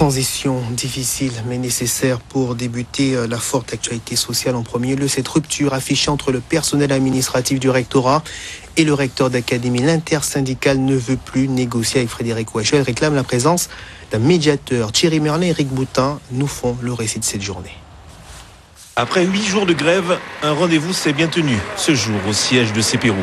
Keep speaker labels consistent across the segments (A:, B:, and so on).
A: Transition difficile mais nécessaire pour débuter la forte actualité sociale en premier lieu. Cette rupture affichée entre le personnel administratif du rectorat et le recteur d'académie. L'intersyndicale ne veut plus négocier avec Frédéric Ouache. Elle réclame la présence d'un médiateur. Thierry Merlin et Eric Boutin nous font le récit de cette journée.
B: Après 8 jours de grève, un rendez-vous s'est bien tenu ce jour au siège de CPRU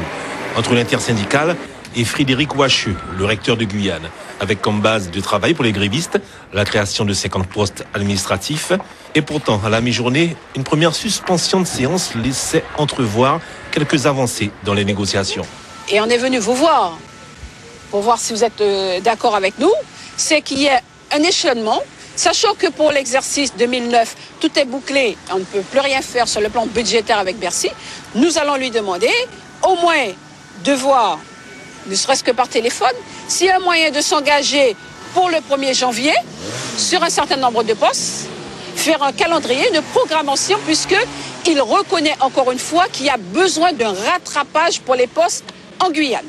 B: entre l'intersyndicale et Frédéric Ouache, le recteur de Guyane, avec comme base de travail pour les grévistes la création de 50 postes administratifs. Et pourtant, à la mi-journée, une première suspension de séance laissait entrevoir quelques avancées dans les négociations.
C: Et on est venu vous voir pour voir si vous êtes d'accord avec nous. C'est qu'il y ait un échelonnement, sachant que pour l'exercice 2009, tout est bouclé, on ne peut plus rien faire sur le plan budgétaire avec Bercy. Nous allons lui demander au moins de voir, ne serait-ce que par téléphone, s'il y a un moyen de s'engager pour le 1er janvier sur un certain nombre de postes, faire un calendrier, une programmation, puisqu'il reconnaît encore une fois qu'il y a besoin d'un rattrapage pour les postes en Guyane.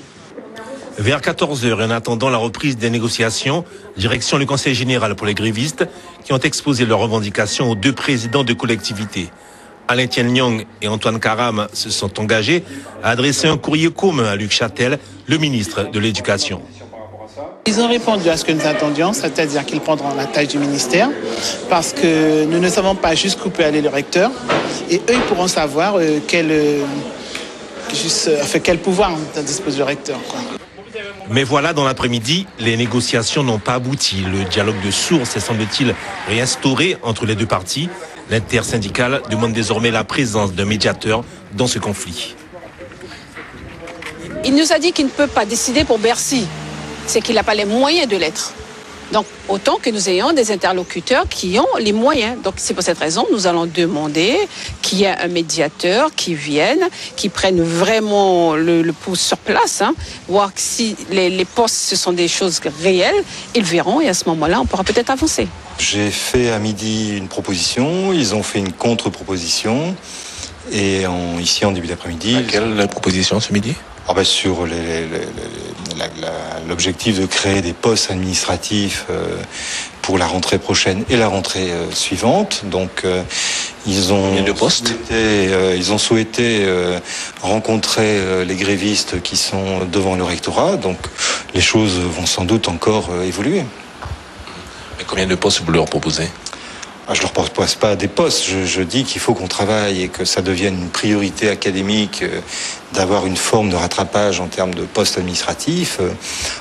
B: Vers 14h, en attendant la reprise des négociations, direction le Conseil général pour les grévistes qui ont exposé leurs revendications aux deux présidents de collectivités. Alain Tiennyong et Antoine Karam se sont engagés à adresser un courrier commun à Luc Châtel, le ministre de l'Éducation.
D: Ils ont répondu à ce que nous attendions, c'est-à-dire qu'ils prendront la tâche du ministère, parce que nous ne savons pas jusqu'où peut aller le recteur, et eux ils pourront savoir quel pouvoir dispose le recteur, quoi.
B: Mais voilà, dans l'après-midi, les négociations n'ont pas abouti. Le dialogue de sourds s'est, semble-t-il, réinstauré entre les deux parties. L'intersyndicale demande désormais la présence d'un médiateur dans ce conflit.
C: Il nous a dit qu'il ne peut pas décider pour Bercy. C'est qu'il n'a pas les moyens de l'être. Donc, autant que nous ayons des interlocuteurs qui ont les moyens. Donc, c'est pour cette raison que nous allons demander qu'il y ait un médiateur qui vienne, qui prenne vraiment le pouls sur place, voir si les postes, ce sont des choses réelles. Ils verront et à ce moment-là, on pourra peut-être avancer.
E: J'ai fait à midi une proposition, ils ont fait une contre-proposition. Et ici, en début d'après-midi...
B: Quelle proposition ce midi ?
E: Sur l'objectif de créer des postes administratifs pour la rentrée prochaine et la rentrée suivante. Donc, ils ont souhaité rencontrer les grévistes qui sont devant le rectorat. Donc, les choses vont sans doute encore évoluer.
B: Mais combien de postes vous leur proposez ?
E: Je ne leur propose pas des postes, je dis qu'il faut qu'on travaille et que ça devienne une priorité académique d'avoir une forme de rattrapage en termes de postes administratifs.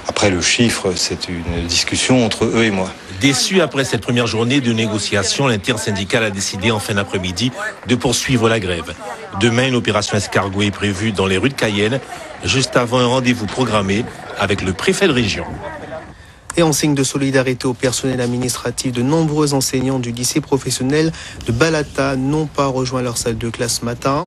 E: Après, le chiffre, c'est une discussion entre eux et moi.
B: Déçu après cette première journée de négociation, l'intersyndicale a décidé en fin d'après-midi de poursuivre la grève. Demain, une opération escargot est prévue dans les rues de Cayenne, juste avant un rendez-vous programmé avec le préfet de région.
A: Et en signe de solidarité au personnel administratif, de nombreux enseignants du lycée professionnel de Balata n'ont pas rejoint leur salle de classe ce matin.